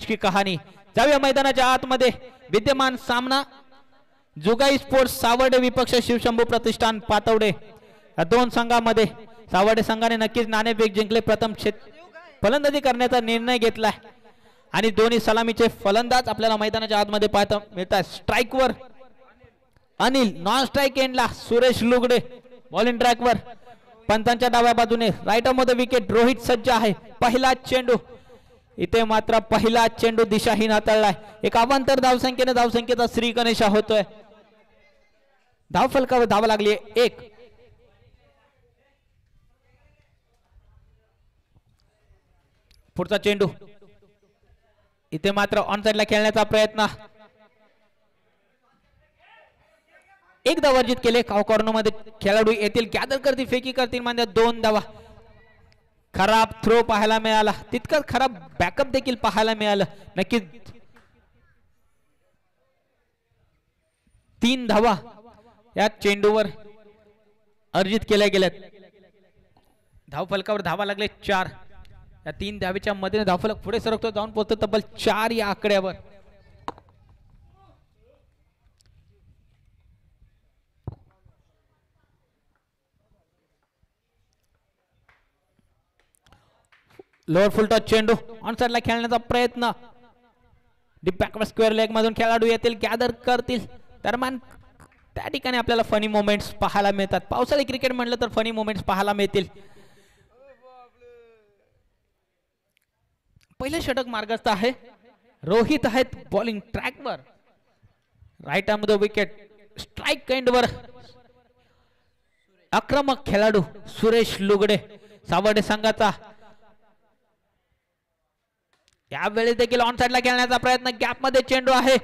की कहाणी. जाऊया मैदानाच्या आतमध्ये. विद्यमान सामना जुगाई स्पोर्ट्स सावर्डे विपक्ष शिवशंभू प्रतिष्ठान पातवडे या दोन संघामध्ये. सावर्डे संघाने नक्कीच नाणेफेक जिंकले. प्रथम फलंदाजी करण्याचा निर्णय घेतलाय आणि दोन्ही सलामीचे फलंदाज आपल्याला मैदानाच्या आतमध्ये पाहायला मिळतात. स्ट्राईकवर अनिल, नॉन स्ट्राईक एंडला सुरेश लुगडे, बॉलिंग ट्रॅकवर पंतांच्या डाव्या बाजूने राईटमध्ये विकेट रोहित सज्ज आहे. पहिला चेंडू इथे मात्र पहिला चेंडू दिशाहीन हाताळलाय. एक अवांतर धावसंख्येने धावसंख्येचा श्री गणेशा होतोय. धाव फलकावर धाव लागली एक. पुढचा चेंडू इथे मात्र ऑन साइडला खेळण्याचा प्रयत्न. एक धाव वर्जित केले. कॉर्नर मध्ये खेळाडू येतील, गॅदर करतील, फेकी करतील म्हणजे 2 धावा. खराब थ्रो पाहायला मिळाला, तितकंच खराब बॅकअप देखील पाहायला मिळालं. नक्कीच 3 धावा या चेंडूवर अर्जित केल्या गेल्यात. धाव फलकावर धावा लागले 4. या 3 धावेच्या मध्ये धावफलक पुढे सरकतो, जाऊन पोहोचतो तब्बल 4 या आकड्यावर. लोअर फुल टॉस चेंडू ऑन साइडला खेळण्याचा प्रयत्न. डीप बॅकवर्ड स्क्वेअर लेग मधून खेळाडू येतील, गॅदर करतील. दरम्यान त्या ठिकाणी आपल्याला फनी मोमेंट्स पाहायला मिळतात. पावसाळी क्रिकेट म्हणलं तर फनी मोमेंट्स पाहायला मिळतील. पहिले षटक मार्गस्थ आहे. रोहित आहेत बॉलिंग ट्रॅकवर. राईट आर्म मध्ये विकेट. स्ट्राईक एंडवर आक्रमक खेळाडू सुरेश लुगडे सावर्डे संघाचा. यावेळी देखील ऑन साइडला खेळण्याचा प्रयत्न. गॅप मध्ये चेंडू आहे,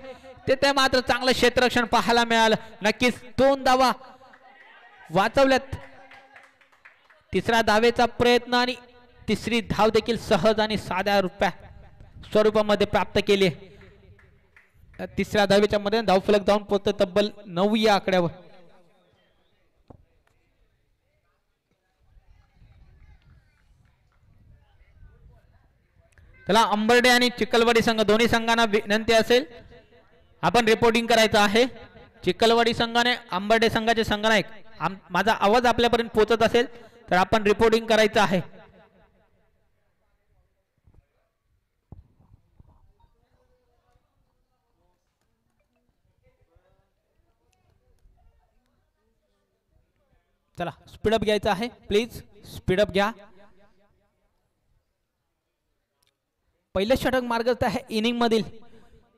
तिथे मात्र चांगलं क्षेत्ररक्षण पाहायला मिळालं. नक्कीच 2 धावा वाचवल्यात. तिसऱ्या धावेचा प्रयत्न आणि तिसरी धाव देखील सहज आणि साध्या स्वरूपामध्ये प्राप्त केली. तिसऱ्या धावेच्या मध्ये धावफलक जाऊन पोहोचतो तब्बल 9 या आकड्यावर. त्याला अंबर्डे आणि चिखलवाडी संघ दोन्ही संघांना विनंती असेल आपण रिपोर्टिंग करायचं आहे. चिखलवाडी संघाने अंबर्डे संघाचे संघनायक, माझा आवाज आपल्यापर्यंत पोहोचत असेल तर आपण रिपोर्टिंग करायचं आहे. चला स्पीडअप घ्यायचं आहे, प्लीज स्पीडअप घ्या. पहिले षटक मार्गस्थ आहे इनिंग मधील.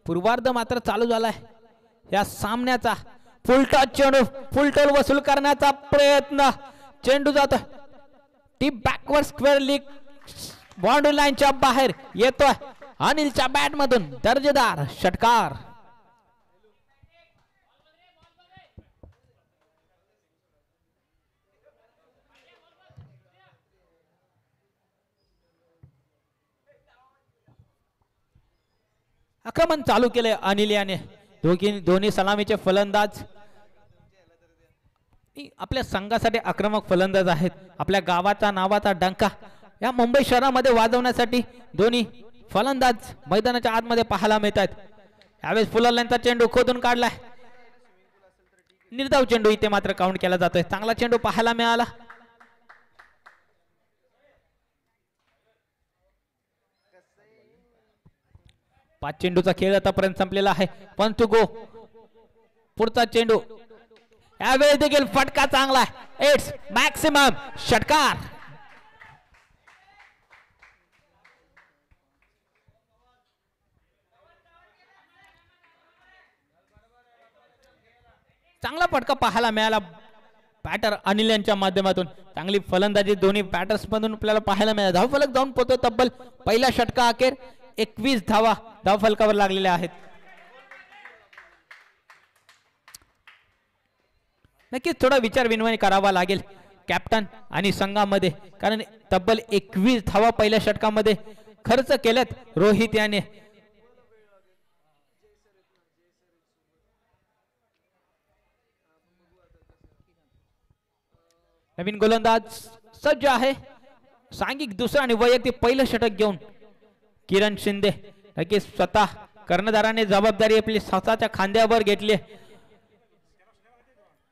पूर्वार्ध मात्र चालू झालाय या सामन्याचा. फुल टॉस चेंडू, फुल टोल वसूल करण्याचा प्रयत्न. चेंडू जातोय deep backward square league boundary लाईनच्या बाहेर येतोय. अनिलच्या बॅट मधून दर्जेदार षटकार. आक्रमण चालू केले अनिल याने. दोन्ही सलामीचे फलंदाज आपल्या संघासाठी आक्रमक फलंदाज आहेत. आपल्या गावाचा नावाचा डंका या मुंबई शहरामध्ये वाजवण्यासाठी दोन्ही फलंदाज मैदानाच्या आतमध्ये पाहायला मिळतात. यावेळेस फुलरलाईनचा चेंडू खोदून काढलाय. निर्धाव चेंडू इथे मात्र काउंट केला जातोय. चांगला चेंडू पाहायला मिळाला. पाच चेंडूचा खेळ आतापर्यंत संपलेला आहे. 1 to go. पुढचा चेंडू यावेळी देखील फटका चांगला आहे. इट्स मॅक्सिमम षटकार. चांगला फटका पाहायला मिळाला बॅटर अनिल यांच्या माध्यमातून. चांगली फलंदाजी दोन्ही बॅटर्स मधून आपल्याला पाहायला मिळाला. धावफलक जाऊन पोहोचतो तब्बल पहिला षटका अखेर 21 धावा धावफलकावर लागलेल्या आहेत. नक्कीच थोडा विचार विनिमय करावा लागेल कॅप्टन आणि संघामध्ये, कारण तब्बल 21 धावा पहिल्या षटकामध्ये खर्च केल्यात रोहित याने. नवीन गोलंदाज सज्ज आहे. सांघिक दुसरा आणि वैयक्तिक पहिलं षटक घेऊन किरण शिंदे नक्कीच स्वतः कर्णधाराने जबाबदारी आपली स्वतःच्या खांद्यावर घेतली.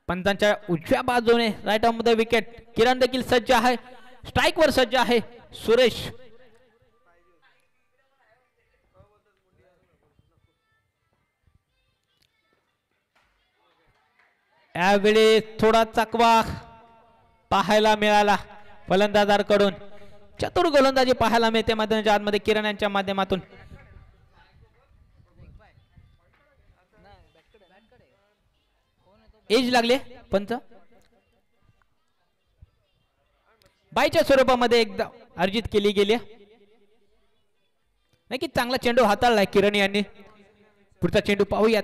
पंचांच्या उजव्या बाजूने राईट आर्म मध्ये विकेट. किरण देखील सज्ज आहे, स्ट्राइक वर सज्ज आहे. सुरेश यावेळी थोडा चकवा पाहायला मिळाला फलंदाजांकडून. चतुर गोलंदाजी पाहायला मिळते मैदानाच्या आतमध्ये किरण यांच्या माध्यमातून. एज लागले पंच. बाईच्या स्वरूपामध्ये एकदा अर्जित केली गेली. नाही की चांगला चेंडू हाताळलाय किरण यांनी. पुढचा चेंडू पाहूयात.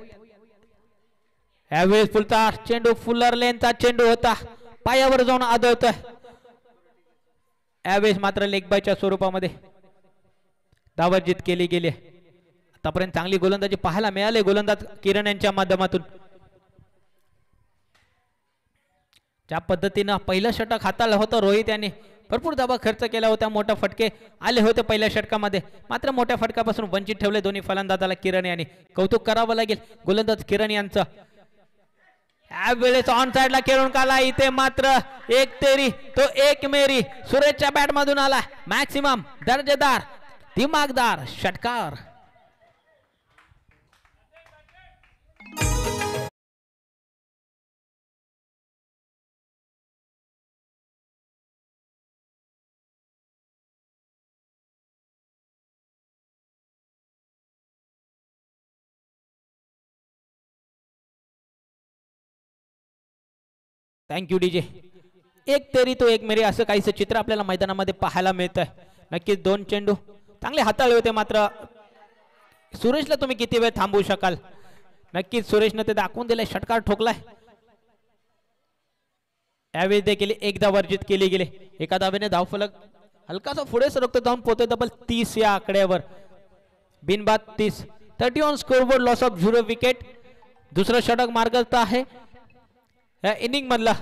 यावेळेस पुढचा चेंडू फुलर लेनचा चेंडू होता, पायावर जाऊन आदळतोय. यावेळेस मात्र लेग बायच्या स्वरूपामध्ये धावर्जित केली गेली. आतापर्यंत चांगली गोलंदाजी पाहायला मिळाली गोलंदाज किरण यांच्या माध्यमातून. ज्या पद्धतीनं पहिलं षटक हाताळलं होतं रोहित यांनी, भरपूर धावा खर्च केला होता, मोठा फटके आले होते पहिल्या षटकामध्ये, मात्र मोठ्या फटकापासून वंचित ठेवले दोन्ही फलंदाजाला किरण यांनी. कौतुक करावं लागेल गोलंदाज किरण यांचं. यावेळेस ऑन साइडला खेळून काढला. इथे मात्र एक तेरी तो एक मेरी सुरेशच्या बॅट मधून आला. मॅक्सिमम दर्जेदार दिमागदार षटकार. Thank you DJ. एक तेरी तो एक मेरी असं काहीसं चित्र आपल्याला मैदानामध्ये पाहायला मिळतंय. नक्कीच दोन चेंडू चांगले हाताळले होते, मात्र सुरेशला तुम्ही किती वेळ थांबवू शकाल. नक्कीच सुरेशने ते दाखवून दिले, षटकार ठोकलाय. यावेळी देखील एकदा वर्जित केली गेले. एका धावेने धावफलक हलकासा पुढे सरकतो, जाऊन पोहोचतो डबल 30 या आकड्यावर. बिनबाद 30. 30 on scoreboard, loss of 0 wicket. दुसरं षटक मार्गस्थ आहे या इनिंग मधला.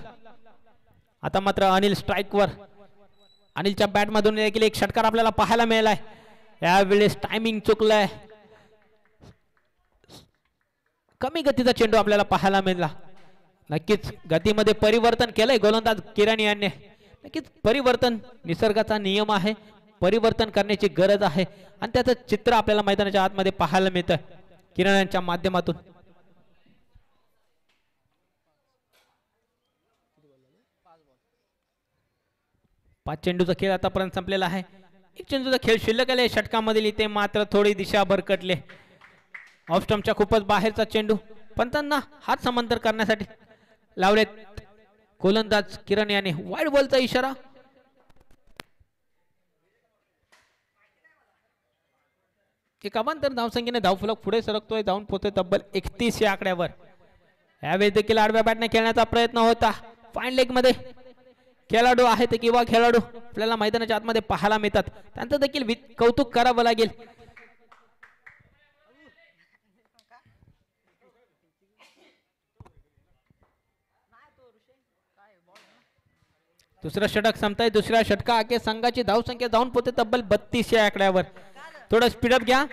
आता मात्र अनिल स्ट्राइक वर. अनिलच्या बॅट मधून देखील एक षटकार आपल्याला पाहायला मिळालाय. यावेळेस टायमिंग चुकलाय, कमी गतीचा चेंडू आपल्याला पाहायला मिळाला. नक्कीच गतीमध्ये परिवर्तन केलंय गोलंदाज किरण यांनी. नक्कीच परिवर्तन निसर्गाचा नियम आहे, परिवर्तन करण्याची गरज आहे आणि त्याचं चित्र आपल्याला मैदानाच्या आतमध्ये पाहायला मिळतं किरण यांच्या माध्यमातून. पाच चेंडूचा खेळ आतापर्यंत संपलेला आहे. एक चेंडूचा खेळ शिल्लक आहे षटकामधील. इथे मात्र थोडी दिशा भरकटले. ऑफ स्टंपच्या खूपच बाहेरचा चेंडू पंतांना हात समांतर करण्यासाठी लावलेत गोलंदाज किरण यांनी. वाईड बॉलचा इशारा. एक अवांतर धावसंख्येने धावफलक पुढे सरकतोय, जाऊन पोहोचतोय तब्बल 31 या आकड्यावर. यावेळी देखील आडव्या बॅटने खेळण्याचा प्रयत्न होता. फाईन लेग मध्ये खेळाडू आहेत किंवा खेळाडू आपल्याला मैदानाच्या आतमध्ये पाहायला मिळतात, त्यांचं देखील कौतुक करावं लागेल. दुसरं षटक संपताय. दुसऱ्या षटका आगे संघाची धावसंख्या जाऊन पोहोचते तब्बल 32 या आकड्यावर. थोडं स्पीडअप घ्या.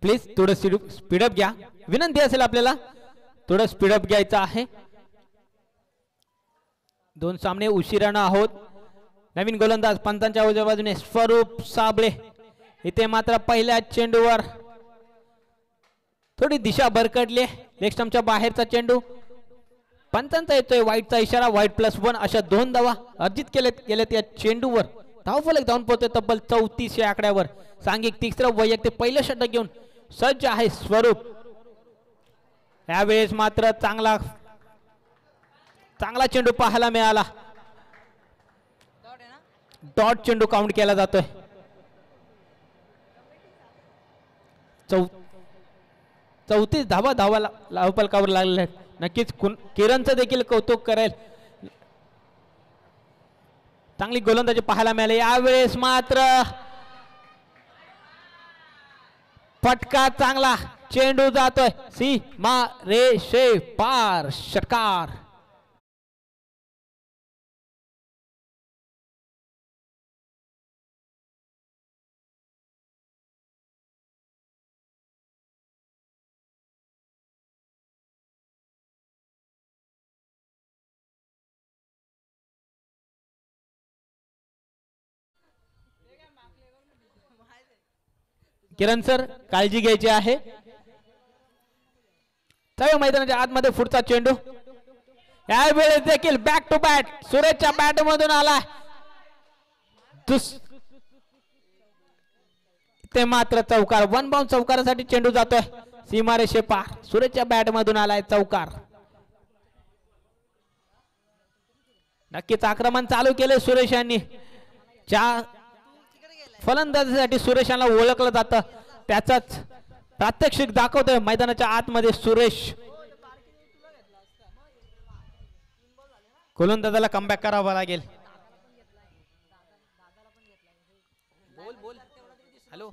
प्लीज थोडं स्पीडअप घ्या, विनंती असेल आपल्याला. थोडं स्पीडअप घ्यायचं आहे. दोन सामने उशिरानं आहोत. नवीन गोलंदाज पंतांच्या उजव्या बाजूने स्वरूप साबळे. इथे मात्र पहिल्या चेंडूवर थोडी दिशा भरकटली. लेग स्टंपच्या बाहेरचा चेंडू. पंतांचा येतोय वाईटचा इशारा. वाईट +1 अशा 2 धावा अर्जित केलेत या चेंडूवर. धावफलक जाऊन पोहोचते तब्बल 34 या आकड्यावर. सांघिक तिसरं वैयक्तिक पहिलं षटक घेऊन सज्ज आहे स्वरूप. यावेळेस मात्र चांगला चेंडू पाहायला मिळाला. डॉट चेंडू काउंट केला जातोय. 34 धावा धावफलकावर लागलेल्या आहेत. नक्कीच किरणचं देखील कौतुक करेल. चांगली गोलंदाजी पाहायला मिळाली. यावेळेस मात्र फटका चांगला, चेंडू जातोय सीमा रेषे पार, षटकार. किरण सर काळजी घ्यायची आहे. मैदानाच्या आतमध्ये पुढचा चेंडू. यावेळेस देखील बॅक टू बॅट सुरेशच्या बॅट मधून आला. ते मात्र चौकार. वन बाउंड चौकारासाठी चेंडू जातोय सीमारेषे पार. सुरेशच्या बॅट मधून आलाय चौकार. नक्कीच आक्रमण चालू केले सुरेश यांनी. फलंदाजीसाठी सुरेश यांना ओळखलं जातं, त्याचाच प्रात्यक्षिक दाखवतोय मैदानाच्या आतमध्ये सुरेश. गोलंदाजाला कमबॅक करावा लागेल. हॅलो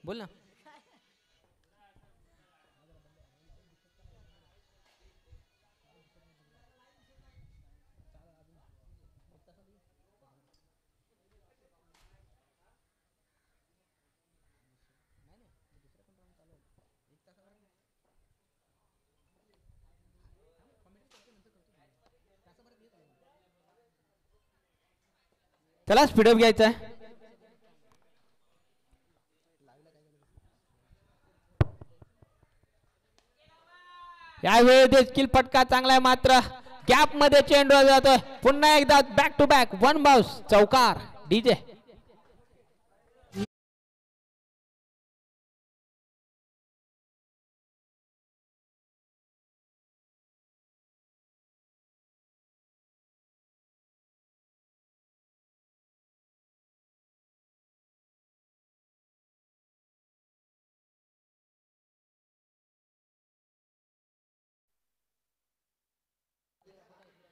बोल ना. त्याला स्पीडअप घ्यायचा आहे. यावेळी देखील फटका चांगला आहे, मात्र गॅप मध्ये चेंडू जातोय. पुन्हा एकदा back to back one bounce चौकार. डीजे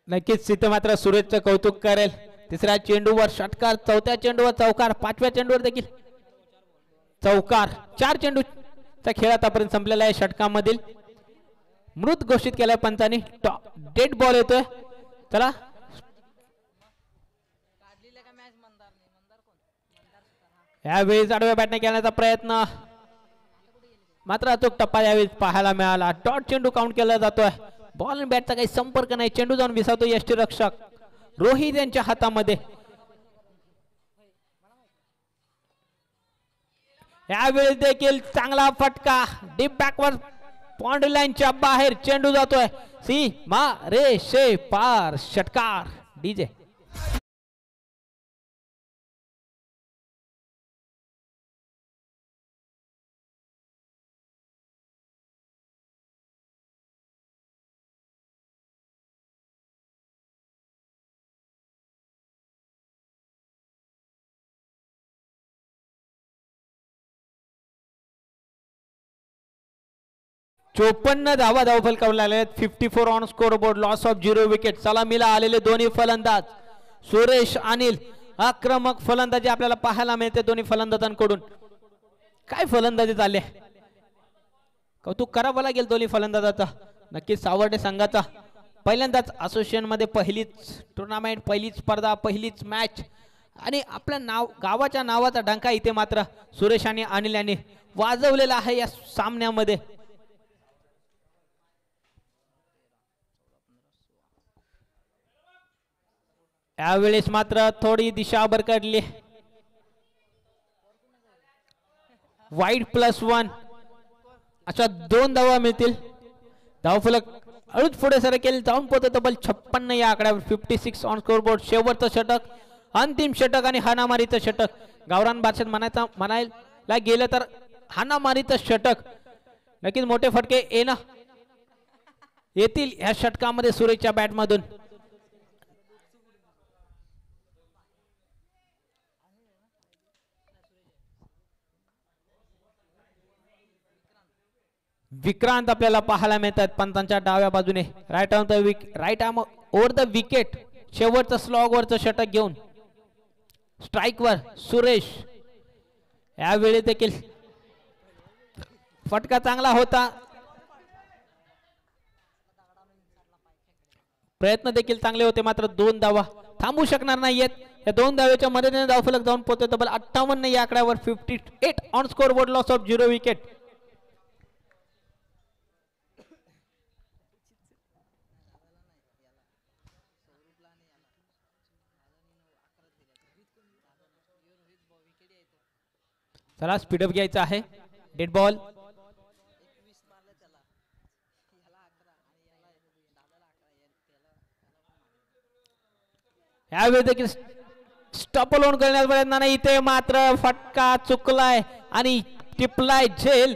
नक्कीच तिथे मात्र सुरेशचं कौतुक करेल. तिसऱ्या चेंडूवर षटकार, चौथ्या चेंडूवर चौकार, पाचव्या चेंडूवर देखील चौकार. 4 चेंडूचा खेळ आतापर्यंत संपलेला आहे. षटकामधील मृत घोषित केलाय पंचांनी. डेड बॉल येतोय. चला यावेळी आडव्या बॅटने खेळण्याचा प्रयत्न, मात्र अचूक टप्पा यावेळी पाहायला मिळाला. डॉट चेंडू काउंट केला जातोय. बॉल आणि बॅटचा काही संपर्क नाही. चेंडू जाऊन विसावतो यष्टीरक्षक रोहित यांच्या हातामध्ये. यावेळी देखील चांगला फटका. डीप बॅकवर पॉइंट लाईनच्या बाहेर चेंडू जातोय सीमा रेषे पार, षटकार. डीजे चोपन्न धावा धावफलकावर लागले. 54 on score board. Loss of 0 wicket. सलामीला आलेले दोन्ही फलंदाज सुरेश अनिल. आक्रमक फलंदाजी आपल्याला पाहायला मिळते दोन्ही फलंदाजांकडून. काय फलंदाजी चालले, कौतुक करावं लागेल दोन्ही फलंदाजाचा. नक्कीच सावर्डे संघाचा पहिल्यांदाच असोसिएशन मध्ये पहिलीच टुर्नामेंट, पहिलीच स्पर्धा, पहिलीच मॅच आणि आपल्या गावाच्या नावाचा डंका इथे मात्र सुरेश आणि अनिल यांनी वाजवलेला आहे या सामन्यामध्ये. यावेळेस मात्र थोडी दिशा भरकटली. वाईट +1 अशा 2 धावा मिळतील. धावफलक हळूच पुढे सरकेल. जाऊन पोहोचतो तब्बल 56 या आकड्यावर. 56 ऑन स्कोर बोर्ड. शेवटचं षटक, अंतिम षटक आणि हाणामारीचं षटक. गावरान भाषेत म्हणायला गेलं तर हाणामारीचं षटक. नक्कीच मोठे फटके येतील ह्या षटकामध्ये सुरेशच्या बॅट मधून. विक्रांत आपल्याला पाहायला मिळतात पंतांच्या डाव्या बाजूने. Right on the right arm over the wicket. शेवटचं स्लॉग वरचं षटक घेऊन स्ट्राईकवर सुरेश. यावेळी देखील फटका चांगला होता. प्रयत्न देखील चांगले होते मात्र 2 धावा थांबू शकणार नाहीयेत. या 2 धावेच्या मदतीने धावफलक जाऊन पोहोचतो तब्बल 58 या आकड्यावर. 58 on score board. Loss of 0 wicket. चला स्पीडअप घ्यायचा आहे. Dead ball. यावेळी देखील स्टॉप लोन करण्याचा प्रयत्न नाही. इथे मात्र फटका चुकलाय आणि टिपलाय झेल.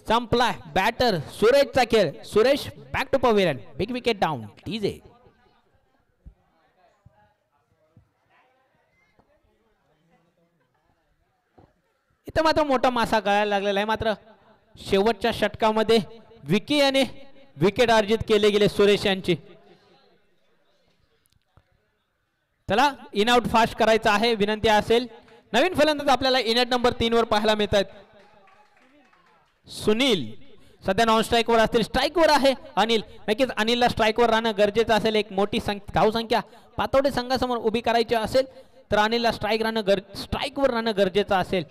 संपलाय बॅटर सुरेशचा खेळ. Suresh back to pavilion. Big wicket down. DJ. इथे मात्र मोठा मासा गळायला लागलेला आहे. मात्र शेवटच्या षटकामध्ये विकी याने विकेट अर्जित केले गेले सुरेश यांची. चला इन आउट फास्ट करायचा आहे. विनंती असेल नवीन फलंदाज आपल्याला इनआउट नंबर 3 वर पाहायला मिळत आहेत. सुनील सध्या नॉन स्ट्राईक वर असतील. स्ट्राईक वर आहे अनिल. नक्कीच अनिलला स्ट्राईक वर राहणं गरजेचं असेल. एक मोठी धावसंख्या पातवडे संघासमोर उभी करायची असेल तर अनिलला स्ट्राईक वर राहणं गरजेचं असेल.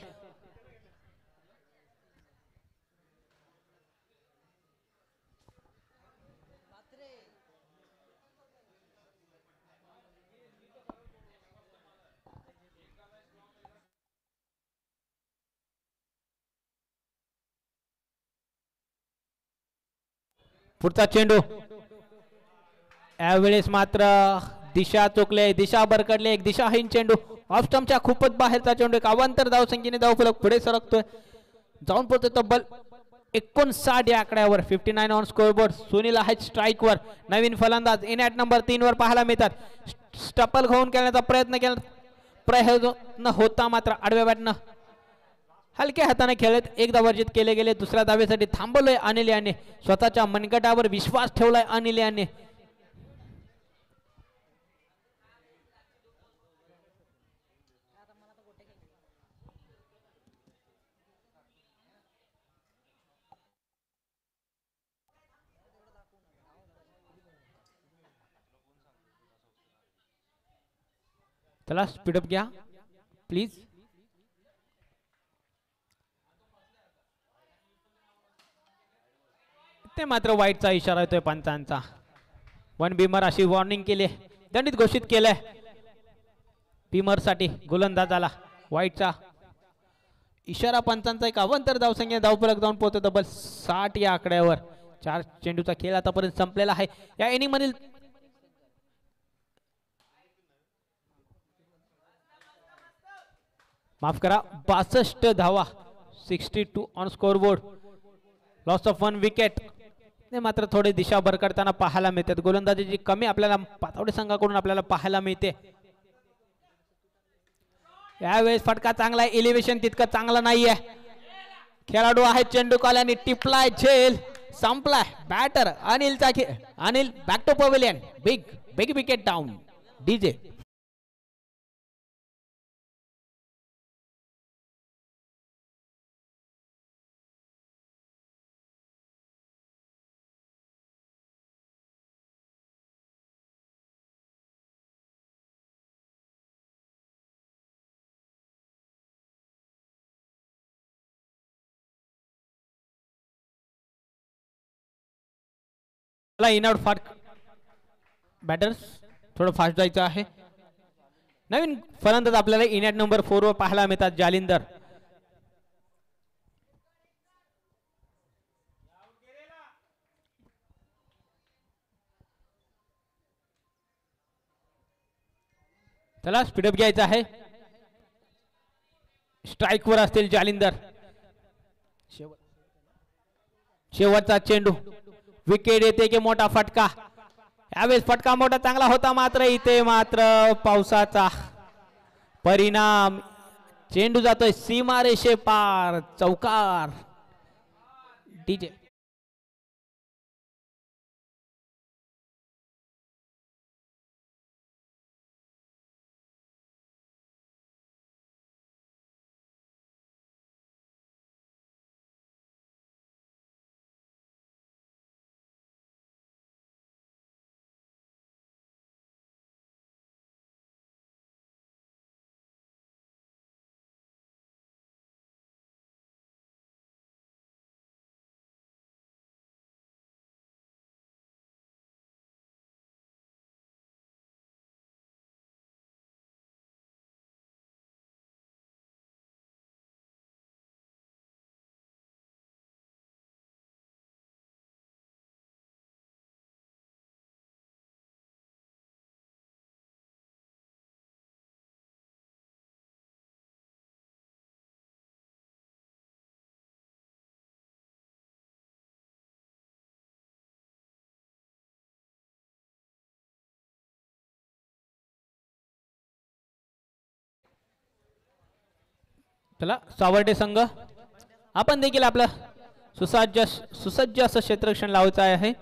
पुढचा चेंडू. यावेळेस मात्र दिशा चुकले. दिशा भरकडले. एक दिशाहीन चेंडू. ऑफ स्टंपच्या खूपच बाहेरचा चेंडू. एक अवांतर धावसंख्येने धावफलक पुढे सरकतोय. जाऊन पोहोचतो तब्बल 59 या आकड्यावर. 59 ऑन स्कोरबोर्ड. सुनील आहेत स्ट्राईक वर. नवीन फलंदाज इनआउट नंबर 3 वर पाहायला मिळतात. स्टपल घेऊन खेळण्याचा प्रयत्न होता मात्र आडव्या बॅटनं हलक्या हाताने खेळत एक धाव अर्जित केले गेले. दुसऱ्या धावेसाठी थांबवलंय अनिल याने. स्वतःच्या मनगटावर विश्वास ठेवलाय अनिल याने. चला स्पीडअप घ्या प्लीज. ते मात्र वाईटचा इशारा येतोय पंचांचा. 1 बीमर अशी वॉर्निंग केली. दंडित घोषित केलंय बीमर साठी गोलंदाजाला. वाईटचा इशारा पंचांचा. एक अवांतर धावसंख्या धावफलक जाऊन पोहोचतो तब्बल 60 या आकड्यावर. 4 चेंडूचा खेळ आतापर्यंत संपलेला आहे. या इनिंग मधील माफ करा 62 धावा. 62 on scoreboard. Loss of 1 wicket. मात्र थोडी दिशा भरकडताना पाहायला मिळतात. गोलंदाजीची कमी आपल्याला पातवडे संघाकडून आपल्याला पाहायला मिळते. यावेळेस फटका चांगला आहे. एलिव्हेशन तितकं चांगलं नाहीये. खेळाडू आहे चेंडू काल्याने टिपलाय झेल. संपलाय बॅटर अनिलचा खेळ. Anil back to pavilion. Big wicket down. DJ. In out fast. Batters थोडं फास्ट जायचं आहे. नवीन फलंदाज आपल्याला इनआउट नंबर 4 वर पाहायला मिळतात. जालिंदर. चला स्पीडअप घ्यायचा आहे. स्ट्राईक वर असतील जालिंदर. शेवटचा चेंडू. विकेट येते की मोठा फटका. यावेळेस फटका मोठा चांगला होता मात्र इथे मात्र पावसाचा परिणाम. चेंडू जातोय सीमारेषे पार. चौकार. डीजे. चला सावर्डे संघ आपण देखील आपलं सुसज्ज असं क्षेत्ररक्षण लावायचं आहे.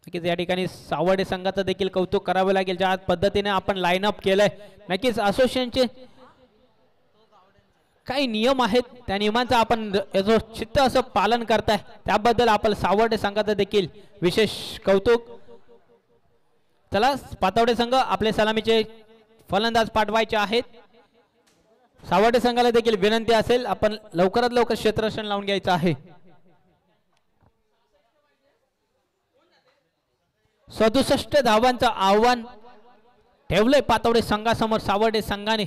नक्कीच या ठिकाणी सावर्डे संघाचं देखील कौतुक करावं लागेल. ज्या पद्धतीने आपण लाईन अप केलंय, नक्कीच असोसिएशनचे काही नियम आहेत, त्या नियमांचं आपण चित्त असं पालन करताय, त्याबद्दल आपण सावर्डे संघाचं देखील विशेष कौतुक. चला पातवडे संघ आपले सलामीचे फलंदाज पाठवायचे आहेत. सावर्डे संघाला देखील विनंती असेल आपण लवकरात लवकर क्षेत्ररक्षण लावून घ्यायचं आहे. 67 धावांचं आव्हान ठेवलंय पातवडे संघासमोर. सावर्डे संघाने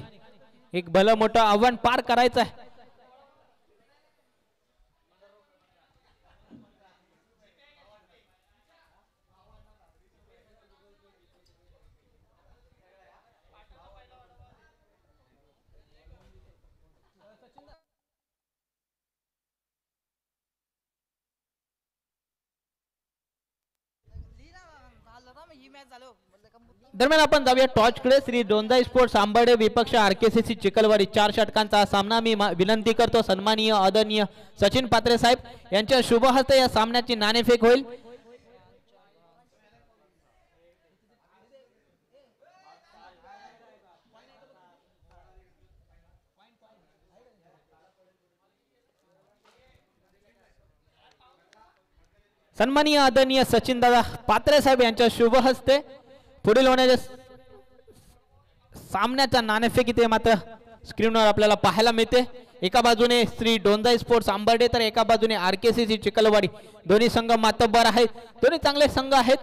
एक भलं मोठं आव्हान पार करायचं आहे. दरम्यान आपण जाऊया टॉचकडे. श्री डोंजाई स्पोर्ट्स आंबर्डे विपक्ष RKCC चिखलवाडी. 4 षटकांचा सामना. मी विनंती करतो सन्माननीय आदरणीय सचिन पात्रे साहेब यांच्या शुभ हस्ते या सामन्याची नाणेफेक होईल. सन्माननीय आदरणीय सचिन दादा पात्रे साहेब यांच्या शुभ हस्ते पुढील होण्याच्या सामन्याचा नाणेफेक इथे मात्र स्क्रीनवर आपल्याला पाहायला मिळते. एका बाजूने श्री डोंजाई स्पोर्ट्स आंबर्डे तर एका बाजूने RKCC चिखलवाडी. दोन्ही संघ मातब्बर आहेत, दोन्ही चांगले संघ आहेत.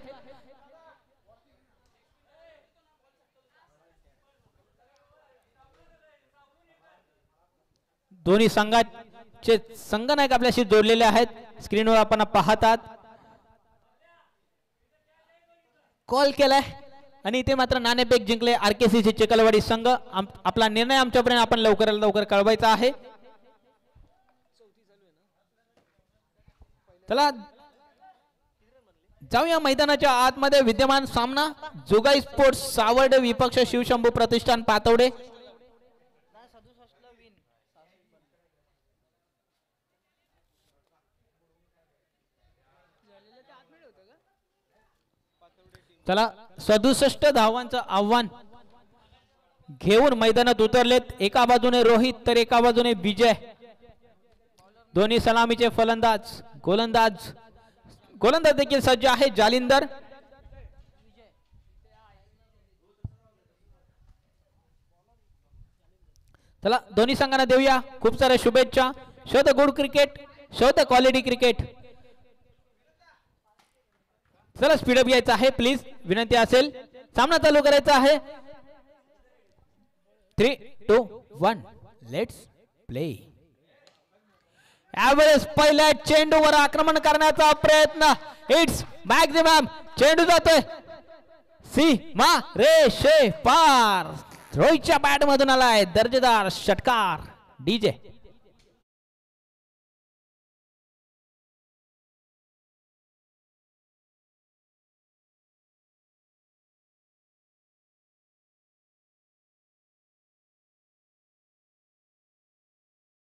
दोन्ही संघाचे संघनायक आपल्याशी जोडलेले आहेत. स्क्रीनवर आपण पाहतात. कॉल केलाय आणि इथे मात्र नाणेफेक जिंकले RKCC चिखलवाडी संघ. आपला निर्णय आमच्यापर्यंत आपण लवकरात लवकर कळवायचा आहे. चला जाऊया मैदानाच्या आतमध्ये. विद्यमान सामना जोगाई स्पोर्ट्स सावर्डे विपक्ष शिवशंभू प्रतिष्ठान पातवडे. चला 67 धावांचं आव्हान घेऊन मैदानात उतरलेत. एका बाजूने रोहित तर एका बाजूने विजय. दोन्ही सलामीचे फलंदाज गोलंदाज देखील सज्ज आहे. जालिंदर चला दोन्ही संघांना देऊया खूप साऱ्या शुभेच्छा. शोध गुड क्रिकेट, शोध क्वालिटी क्रिकेट. चला स्पीडअप घ्यायचा आहे प्लीज, विनंती असेल. सामना चालू करायचा आहे. 3, 2, 1 लेट्स प्ले. यावेळेस पहिल्या चेंडूवर आक्रमण करण्याचा प्रयत्न. It's maximum. चेंडू जातोय सीमा रेषे पार. रोहितच्या बॅट मधून आलाय दर्जेदार षटकार. डीजे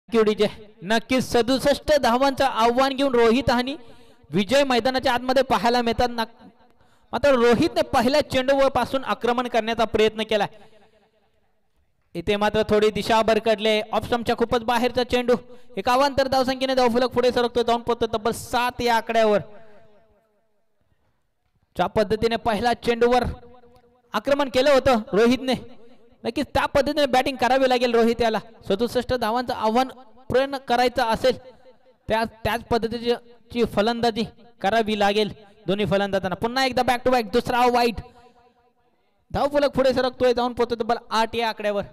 नक्कीच 67 धावांचं आव्हान घेऊन रोहित आणि विजय मैदानाच्या आतमध्ये पाहायला मिळतात. मात्र रोहितने पहिल्या चेंडूवर पासून आक्रमण करण्याचा प्रयत्न केला. इथे मात्र थोडी दिशा भरकडले. ऑप्शनच्या खूपच बाहेरचा चेंडू. एक अवांतर धावसंख्येने धावफलक पुढे सरकतोय. जाऊन पोहोचतो तब्बल 7 या आकड्यावर. ज्या पद्धतीने पहिल्या चेंडूवर आक्रमण केलं होतं रोहितने, नक्कीच त्या पद्धतीने बॅटिंग करावी लागेल रोहित याला. 67 धावांचं आव्हान पूर्ण करायचं असेल त्याच पद्धतीची फलंदाजी करावी लागेल दोन्ही फलंदाजांना. पुन्हा एकदा बॅक टू बॅक दुसरा वाईट. धावफलक पुढे सरकतोय. जाऊन पोहोचतो तब्बल 8 या आकड्यावर.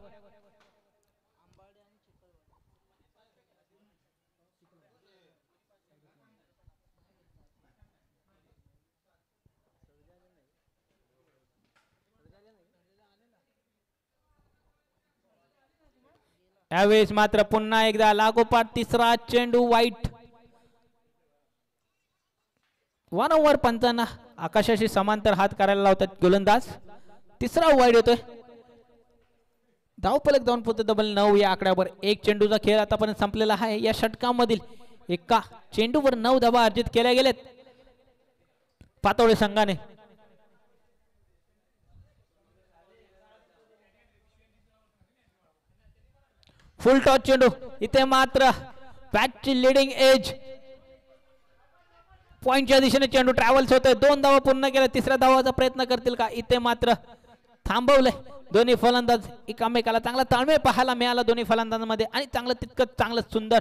यावेळेस मात्र पुन्हा एकदा लागोपाठ तिसरा चेंडू वाईट. वन ओव्हर पंचांना आकाशाशी समांतर हात करायला लावतात गोलंदाज. तिसरा वाईड येतोय. धावफलक जाऊन पोहोचतो डबल 9 या आकड्यावर. एक चेंडूचा खेळ आतापर्यंत संपलेला आहे. या षटकामधील एका चेंडूवर 9 धावा अर्जित केल्या गेलेत पातोळे संघाने. फुल टॉस चेंडू. इथे मात्र बॅटची लिडिंग एज पॉइंटच्या दिशेने चेंडू ट्रॅव्हल्स होतोय. 2 धावा पूर्ण केल्या. तिसऱ्या धावाचा प्रयत्न करतील का? इथे मात्र थांबवलंय. दोन्ही फलंदाज एकमेकाला चांगला ताळमेळ पाहायला मिळाला दोन्ही फलंदाजांमध्ये आणि चांगलं तितकं चांगलं सुंदर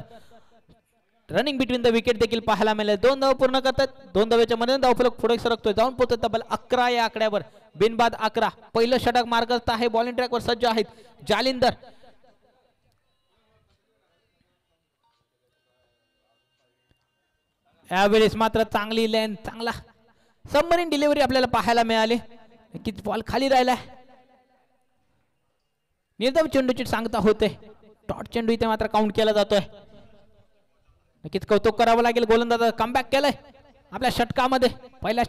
रनिंग बिटवीन द विकेट देखील पाहायला मिळाले. 2 धावा पूर्ण करतात. 2 धावेच्या मध्ये धावफलक पुढे सरकतोय. जाऊन पोहोचत तब्बल 11 या आकड्यावर. बिनबाद 11. पहिलं षटक मार्गस्थ आहे. बॉलिंग ट्रॅकवर सज्ज आहेत जालिंदर. यावेळेस मात्र चांगली लेन चांगला सबमरीन डिलिव्हरी आपल्याला पाहायला मिळाली. नक्कीच बॉल खाली राहिलाय. निर्धाव चेंडूची सांगता होते. डॉट चेंडू इथे मात्र काउंट केला जातोय. नक्कीच कौतुक करावं लागेल. गोलंदाज कमबॅक केलंय आपल्या षटकामध्ये. पहिल्या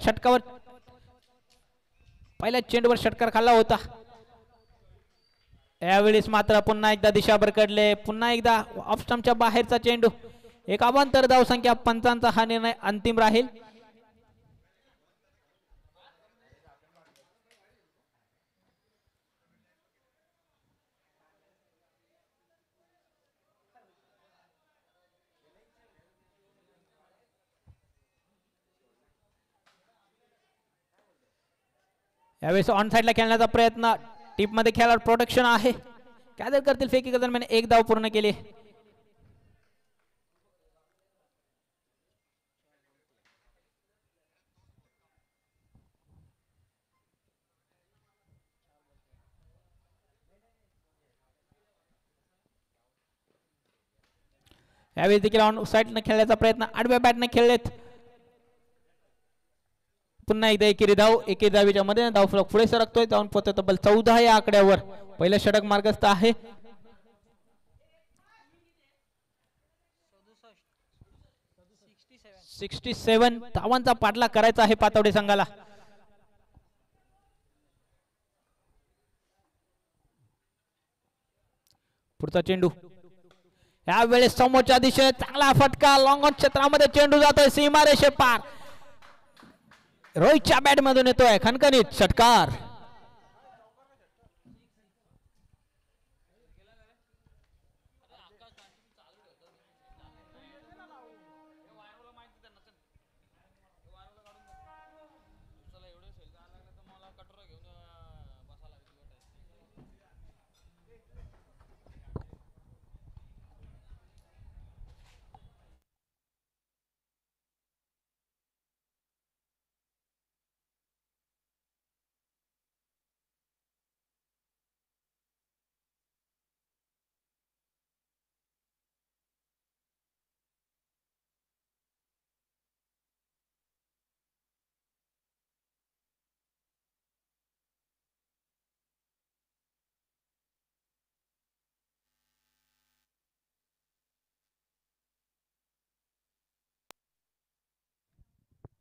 चेंडूवर षटकार खाल्ला होता. यावेळेस मात्र पुन्हा एकदा दिशा भरकडले. पुन्हा एकदा ऑफ स्टंपच्या बाहेरचा चेंडू. एक अवांतर धाव संख्या. पंचांचा हा निर्णय अंतिम राहील. यावेळेस ऑन साइडला खेळण्याचा प्रयत्न. टीप मध्ये खेळाडू प्रोटेक्शन आहे. कॅदर करतील फेकी दरम्यान एक धाव पूर्ण केली. यावेळी देखील ऑन साइडने खेळण्याचा प्रयत्न. आडव्या बॅटने खेळलेत. पुन्हा एकदा एकेरी धाव. एकेरी धावीच्या मध्ये धावफलक पुढे सरकतोय. जाऊन पोहोचतो तब्बल 14 या आकड्यावर. पहिलं षटक मार्गस्थ आहे. 67 धावांचा पाठलाग करायचा आहे पातवडे संघाला. पुढचा चेंडू. यावेळेस समोरच्या दिशेने चांगला फटका. लॉंग ऑन क्षेत्रामध्ये चेंडू जातोय सीमारेषे पार. रोहितच्या बॅट मधून येतोय खणखणीत षटकार.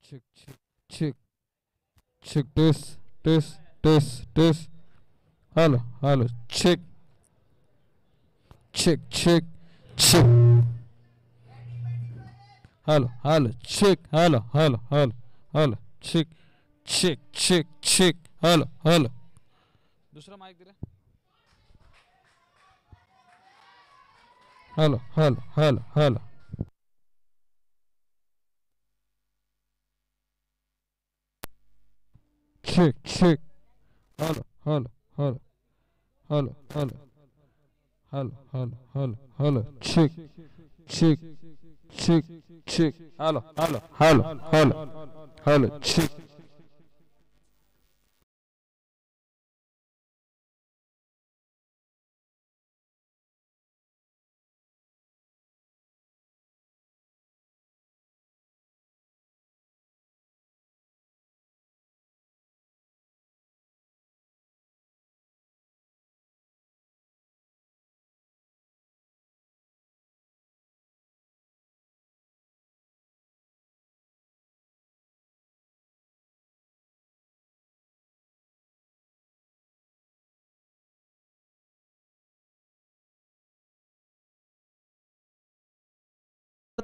Check, check, check, check this, this. Hello, hello, check, check, check, check. Hello, hello, check, hello, hello, hello, hello, check, check, check, check. Hello, hello. दूसरा माइक दे रहे. Hello, hello, hello, hello. Check, check. Hello, hello, hello, hello, hello, hello, hello, hello, hello. Check, check, check, check. Hello, hello, hello, hello, hello. Check.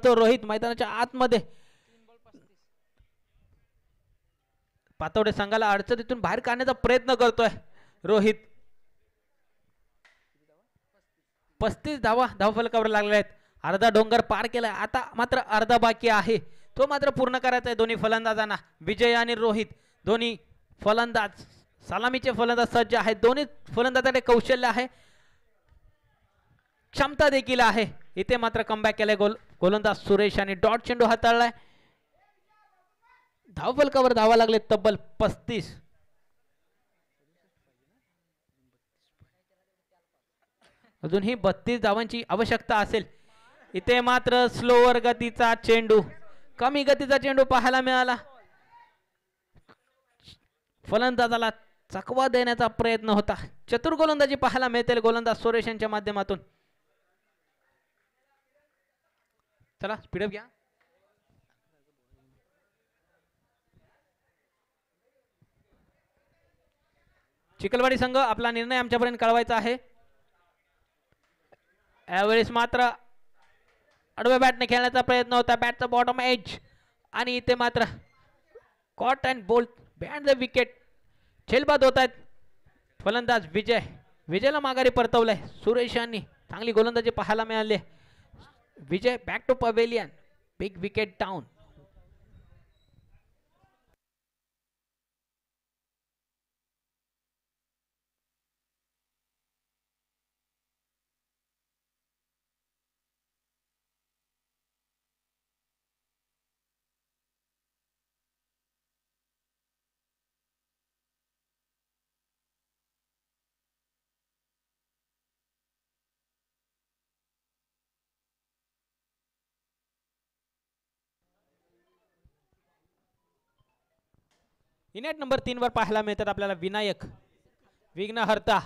करतो रोहित मैदानाच्या आतमध्ये. पातवडे संघाला अडचणीतून बाहेर काढण्याचा प्रयत्न करतोय रोहित. 35 धावा धावफलकावर लागल्या आहेत. अर्धा डोंगर पार केलाय, आता मात्र अर्धा बाकी आहे, तो मात्र पूर्ण करायचा आहे दोन्ही फलंदाजांना. विजय आणि रोहित दोन्ही फलंदाज सलामीचे फलंदाज सज्ज आहेत. दोन्ही फलंदाजांकडे कौशल्य आहे, क्षमता देखील आहे. इथे मात्र कमबॅक केलाय गोलंदाज सुरेश आणि डॉट चेंडू हाताळलाय. धावफलकावर धावा लागले तब्बल 35. अजूनही 32 धावांची आवश्यकता असेल. इथे मात्र स्लोवर गतीचा चेंडू, कमी गतीचा चेंडू पाहायला मिळाला. फलंदाजाला चकवा देण्याचा प्रयत्न होता. चतुर गोलंदाजी पाहायला मिळतील गोलंदाज सुरेश यांच्या माध्यमातून. चला स्पीडअप घ्या. चिखलवाडी संघ आपला निर्णय आमच्यापर्यंत कळवायचा आहे. यावेळेस मात्र आडव्या बॅटने खेळण्याचा प्रयत्न होता. बॅटचा बॉटम एज आणि इथे मात्र caught and bowled band the wicket. झेलबाद होत आहेत फलंदाज विजय. विजयला माघारी परतवलंय सुरेश यांनी. चांगली गोलंदाजी पाहायला मिळाली. Vijay back to pavilion. Big wicket down. इनेट नंबर 3 वर पाहायला मिळतात आपल्याला विनायक विघ्नहर्ता.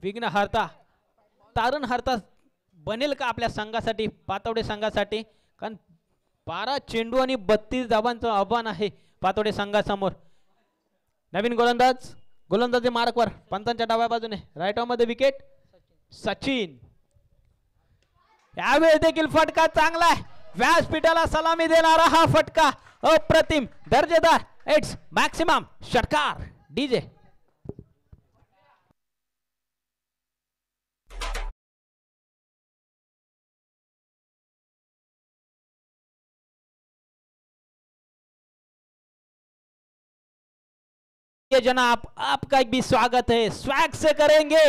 विघ्नहर्ता तारणहर्ता बनेल का आपल्या संघासाठी, पातवडे संघासाठी? कारण 12 चेंडू आणि 32 धावांचं आव्हान आहे पातवडे संघासमोर. नवीन गोलंदाजी मार्कवर पंतांच्या डाव्या बाजूने राईट मध्ये विकेट सचिन. यावेळी देखील फटका चांगला आहे. व्यासपीठाला सलामी देणारा हा फटका अप्रतिम दर्जेदार. इट्स मॅक्सिमम षटकार डीजे. जनाब आपका भी स्वागत है, स्वैग से करेंगे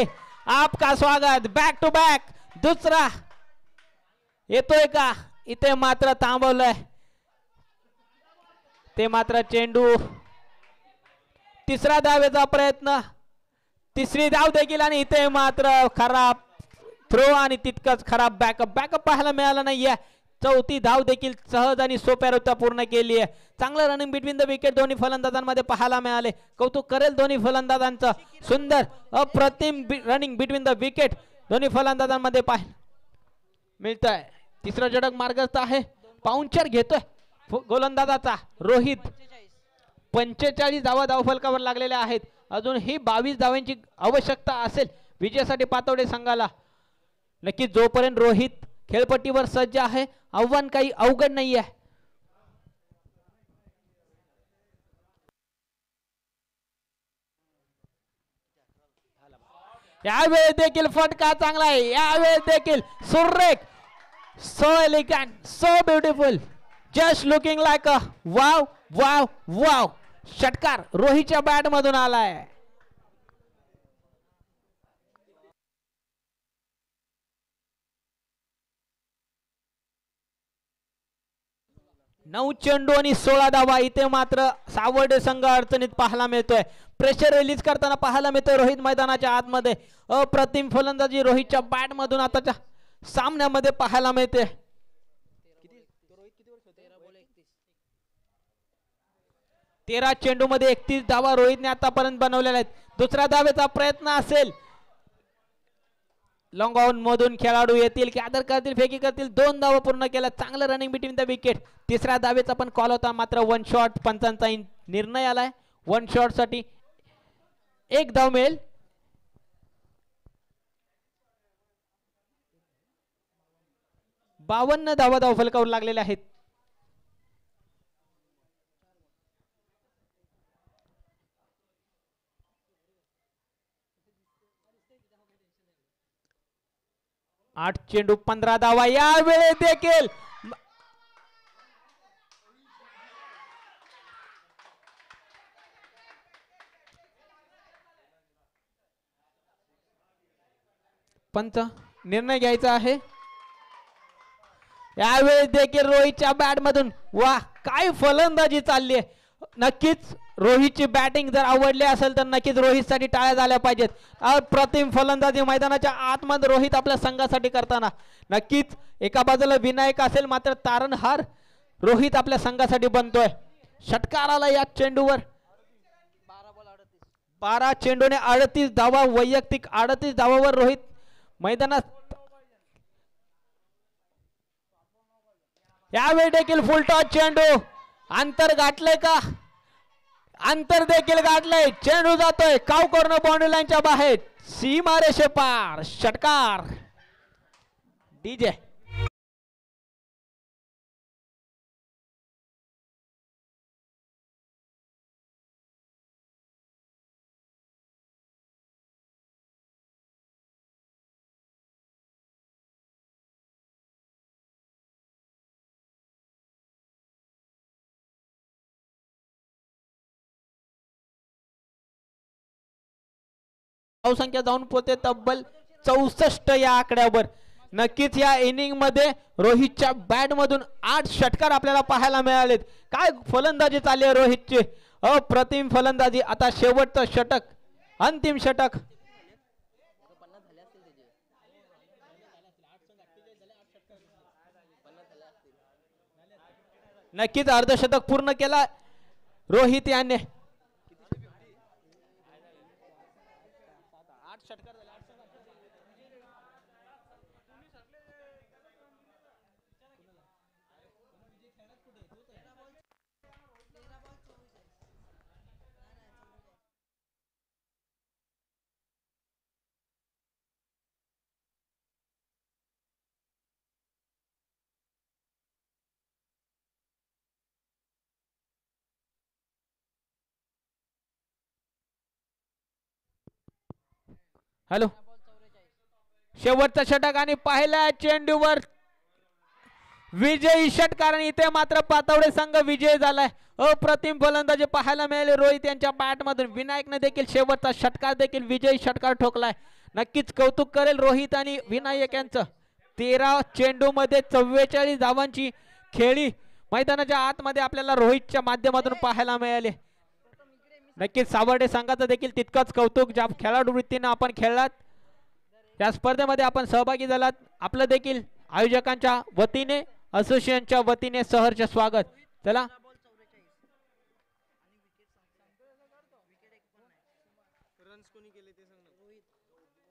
आपका स्वागत. बैक टू बैक दुसरा येतोय का? इथे मात्र थांबवलंय. ते मात्र चेंडू. तिसरा धावेचा प्रयत्न, तिसरी धाव देखील आणि इथे मात्र खराब थ्रो आणि तितकंच खराब बॅकअप पाहायला मिळाला नाहीये. चौथी धाव देखील सहज आणि सोप्या पूर्ण केली आहे. चांगलं रनिंग बिटवीन द विकेट दोन्ही फलंदाजांमध्ये पाहायला मिळाले. कौतुक करेल दोन्ही फलंदाजांचं. सुंदर अप्रतिम रनिंग बिटवीन द विकेट दोन्ही फलंदाजांमध्ये पाहायला मिळतंय. तिसरा षटक मार्गस्थ आहे. पाऊंचर घेतोय गोलंदाजाचा रोहित. 45 धावा धावफलकावर लागलेल्या आहेत. अजून ही 22 धावांची आवश्यकता असेल विजयासाठी पातवडे संघाला. नक्की जोपर्यंत रोहित खेळपट्टीवर सज्ज आहे आव्हान काही अवघड नाही आहे. यावेळी देखील फटका चांगला आहे. यावेळी देखील सुरेख. So elegant, so beautiful, just looking like a wow wow wow. षटकार रोहितच्या बॅट मधून आलाय. नऊ चेंडू आणि 16 धावा. इथे मात्र सावर्डे संघ अडचणीत पाहायला मिळतोय. प्रेशर रिलीज करताना पाहायला मिळतोय रोहित मैदानाच्या आतमध्ये. अप्रतिम फलंदाजी रोहितच्या बॅट मधून आताच्या सामन्यामध्ये पाहायला मिळते. 13 चेंडू मध्ये 31 धावा रोहितने आतापर्यंत बनवलेल्या आहेत. दुसऱ्या धावेचा प्रयत्न असेल. लॉंग ऑन मधून खेळाडू येतील, कॅदर करतील, फेकी करतील. 2 धावा पूर्ण केल्या. चांगलं रनिंग बिटवीन द विकेट. तिसऱ्या धावेचा पण कॉल होता, मात्र 1 शॉट पंचांचा निर्णय आलाय. 1 शॉट साठी 1 धाव मिळेल. 52 धावा धावफलकावर लागलेल्या आहेत. आठ चेंडू 15 धावा. यावेळी देखील पंच निर्णय घ्यायचा आहे. यावेळी देखील रोहितच्या बॅट मधून वा काय फलंदाजी चालली आहे. नक्कीच रोहितची बॅटिंग जर आवडली असेल तर नक्कीच रोहितसाठी टाळ्या झाल्या पाहिजेत. अप्रतिम फलंदाजी मैदानाच्या आतमध्ये रोहित आपल्या संघासाठी करताना. नक्कीच एका बाजूला विनायक असेल मात्र तारणहार रोहित आपल्या संघासाठी बनतोय. षटकाराला या चेंडूवर 12 चेंडूने 38 धावा वैयक्तिक 38 धावावर रोहित मैदानात. यावेळी देखील फुलटॉस चेंडू अंतर गाठले का. अंतर देखील गाठले. चेंडू जातोय काव कॉर्नर बाउंड्री लाईनच्या बाहेर सीमारेषे पार. षटकार डीजे. संख्या जाऊन पोहोचते तब्बल 64 या आकड्यावर. नक्कीच या इनिंग मध्ये रोहितच्या बॅट मधून 8 षटकार आपल्याला पाहायला मिळालेत. काय फलंदाजी चालली आहे रोहितची. अप्रतिम फलंदाजी. आता शेवटचं षटक अंतिम षटक. नक्कीच अर्धशतक पूर्ण केला रोहित याने. हॅलो शेवटचा षटक आणि पहिल्या चेंडूवर विजयी षटकार. आणि इथे मात्र पातवडे संघ विजय झालाय. अप्रतिम फलंदाजी पाहायला मिळाले रोहित यांच्या बॅट मधून. विनायकने देखील शेवटचा षटकार देखील विजयी षटकार ठोकलाय. नक्कीच कौतुक करेल रोहित आणि विनायक यांचं. 13 चेंडू मध्ये 44 धावांची खेळी मैदानाच्या आतमध्ये आपल्याला रोहितच्या माध्यमातून पाहायला मिळाले. नक्कीच सावर्डे संघाचं देखील तितकंच कौतुक. ज्या खेळाडू वृत्तीने आपण खेळलात त्या स्पर्धेमध्ये आपण सहभागी झालात. आपलं देखील आयोजकांच्या वतीने असोसिएशनच्या वतीने सहर्ष स्वागत. चला